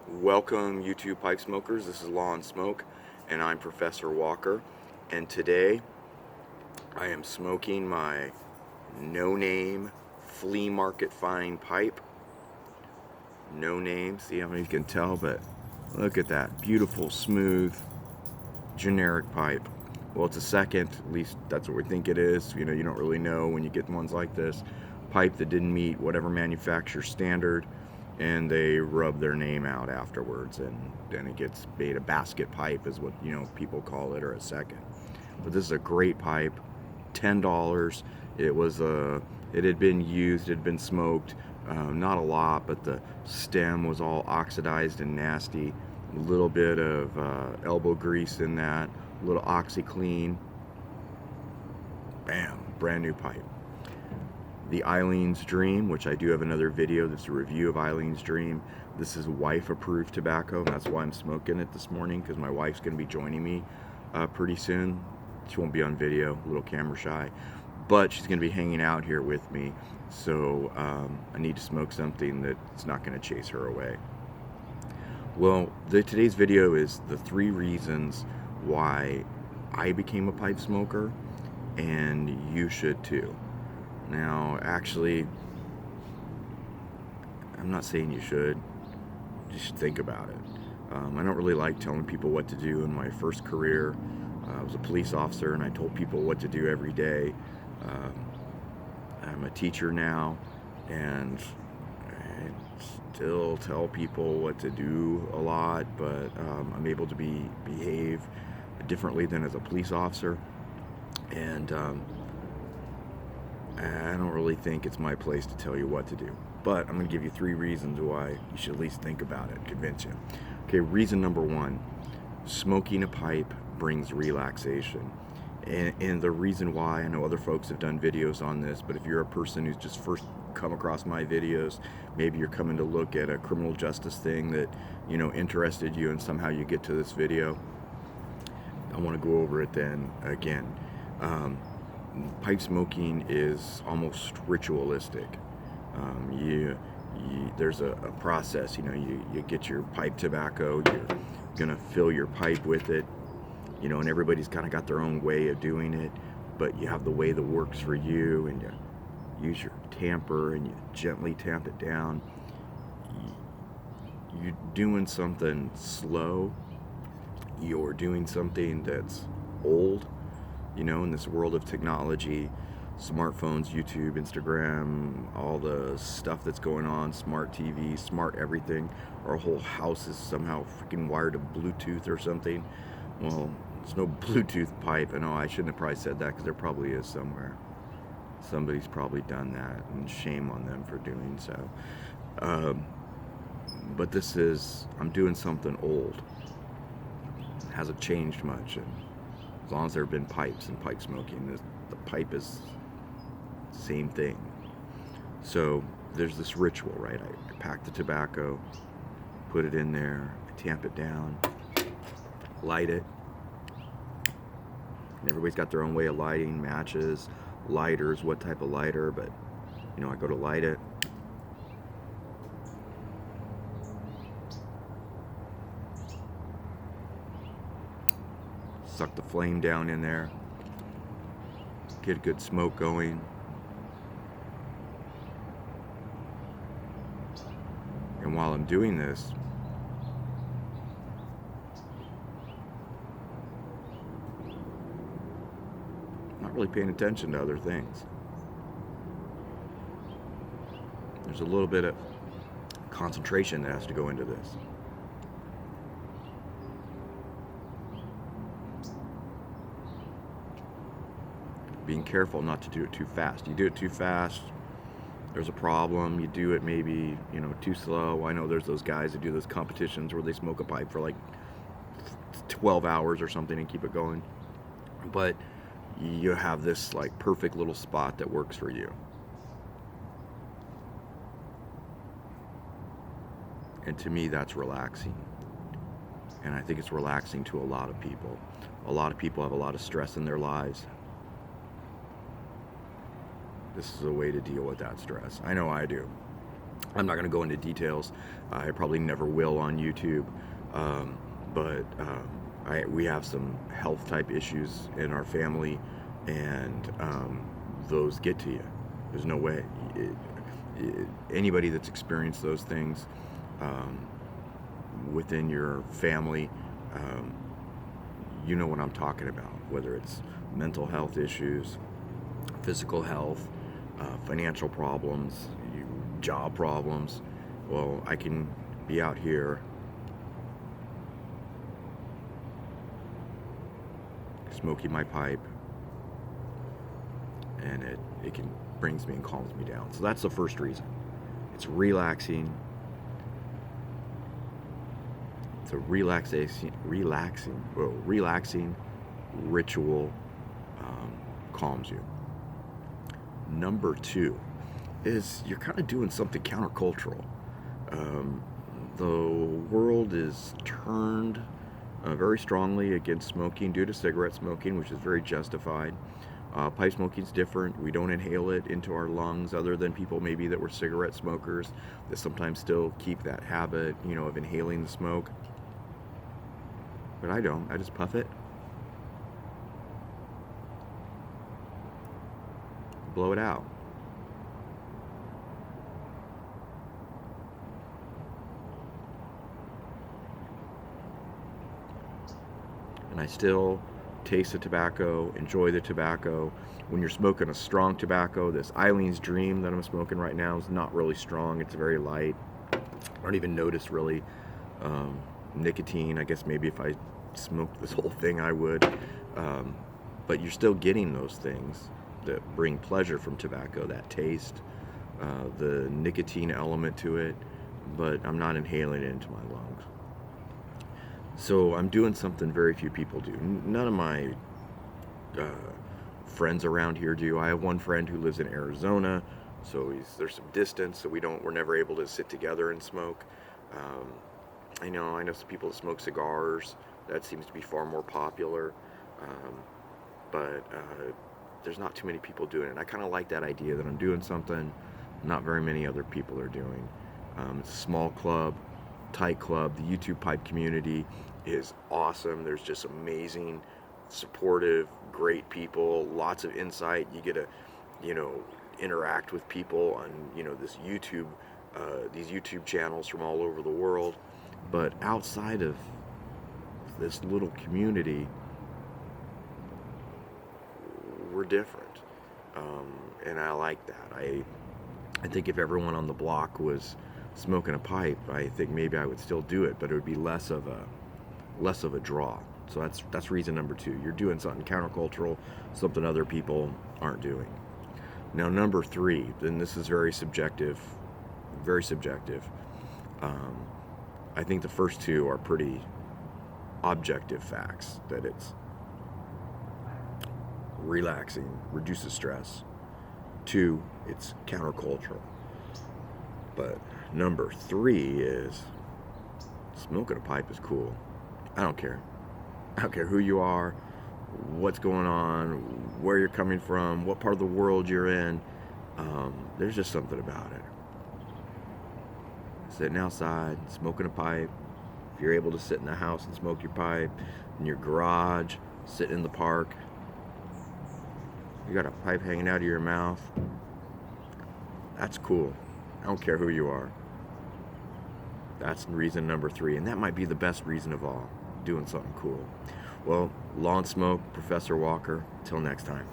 Welcome, YouTube pipe smokers. This is Law and Smoke, and I'm Professor Walker. And today, I am smoking my no-name flea market fine pipe. No name. See, I don't know if you can tell, but look at that beautiful, smooth, generic pipe. Well, it's a second, at least that's what we think it is. You know, you don't really know when you get ones like this. Pipe that didn't meet whatever manufacturer's standard, and they rub their name out afterwards, and then it gets made a basket pipe is what, you know, people call it, or a second. But this is a great pipe, $10. It had been used, it had been smoked, not a lot, but the stem was all oxidized and nasty. A little bit of elbow grease in that, a little OxyClean. Bam, brand new pipe. The Eileens Dream, which I do have another video that's a review of Eileens Dream. This is wife-approved tobacco, and that's why I'm smoking it this morning, because my wife's going to be joining me pretty soon. She won't be on video, a little camera shy, but she's going to be hanging out here with me, so I need to smoke something that's not going to chase her away. Well, today's video is the 3 reasons why I became a pipe smoker, and you should too. Now, actually, I'm not saying you should. You should think about it. I don't really like telling people what to do. In my first career, I was a police officer, and I told people what to do every day. I'm a teacher now, and I still tell people what to do a lot, but I'm able to behave differently than as a police officer, and I don't really think it's my place to tell you what to do, but I'm going to give you 3 reasons why you should at least think about it, convince you. Okay, reason number 1, smoking a pipe brings relaxation. And the reason why, I know other folks have done videos on this, but if you're a person who's just first come across my videos, maybe you're coming to look at a criminal justice thing that, you know, interested you, and somehow you get to this video, I want to go over it then again. Pipe smoking is almost ritualistic. There's a process. You know, you get your pipe tobacco, you're gonna fill your pipe with it, you know, and everybody's kind of got their own way of doing it, but you have the way that works for you, and you use your tamper and you gently tamp it down. You're doing something slow, you're doing something that's old. You know, in this world of technology, smartphones, YouTube, Instagram, all the stuff that's going on, smart TV, smart everything, our whole house is somehow freaking wired to Bluetooth or something. Well, there's no Bluetooth pipe. I know I shouldn't have probably said that, because there probably is somewhere. Somebody's probably done that, and shame on them for doing so. But this is, I'm doing something old. It hasn't changed much. And as long as there have been pipes and pipe smoking, the pipe is the same thing. So there's this ritual, right? I pack the tobacco, put it in there, I tamp it down, light it. And everybody's got their own way of lighting, matches, lighters, what type of lighter, but, you know, I go to light it. Suck the flame down in there, get a good smoke going. And while I'm doing this, I'm not really paying attention to other things. There's a little bit of concentration that has to go into this. Being careful not to do it too fast. You do it too fast, there's a problem. You do it maybe, you know, too slow. I know there's those guys that do those competitions where they smoke a pipe for like 12 hours or something and keep it going. But you have this like perfect little spot that works for you. And to me, that's relaxing. And I think it's relaxing to a lot of people. A lot of people have a lot of stress in their lives. This is a way to deal with that stress. I know I do. I'm not going to go into details. I probably never will on YouTube, but we have some health type issues in our family, and those get to you. There's no way. Anybody that's experienced those things within your family, you know what I'm talking about, whether it's mental health issues, physical health, financial problems, job problems. Well, I can be out here smoking my pipe, and it can brings me and calms me down. So that's the first reason. It's relaxing. It's a relaxing ritual, calms you. Number two is you're kind of doing something countercultural. The world is turned very strongly against smoking due to cigarette smoking, which is very justified. Pipe smoking is different. We don't inhale it into our lungs, other than people maybe that were cigarette smokers that sometimes still keep that habit, of inhaling the smoke. But I don't. I just puff it, blow it out. And I still taste the tobacco, enjoy the tobacco. When you're smoking a strong tobacco, this Eileens Dream that I'm smoking right now is not really strong. It's very light. I don't even notice really nicotine. I guess maybe if I smoked this whole thing I would. But you're still getting those things that bring pleasure from tobacco, that taste, the nicotine element to it, but I'm not inhaling it into my lungs. So I'm doing something very few people do. None of my friends around here do. I have one friend who lives in Arizona, so there's some distance, so we're never able to sit together and smoke. I know some people that smoke cigars. That seems to be far more popular, but there's not too many people doing it. I kind of like that idea that I'm doing something not very many other people are doing. It's a small club, tight club. The YouTube pipe community is awesome. There's just amazing, supportive, great people, lots of insight. You get to, interact with people on, this YouTube, these YouTube channels from all over the world. But outside of this little community, we're different. And I like that. I think if everyone on the block was smoking a pipe, I think maybe I would still do it, but it would be less of a draw. So that's reason number two. You're doing something countercultural, something other people aren't doing. Now number three, and this is very subjective, very subjective. I think the first two are pretty objective facts, that it's relaxing, reduces stress. Two, it's countercultural. But number three is smoking a pipe is cool. I don't care. I don't care who you are, what's going on, where you're coming from, what part of the world you're in. There's just something about it. Sitting outside, smoking a pipe. If you're able to sit in the house and smoke your pipe, in your garage, sit in the park, you got a pipe hanging out of your mouth, that's cool. I don't care who you are. That's reason number three, and that might be the best reason of all, doing something cool. Well, Lawn Smoke, Professor Walker, till next time.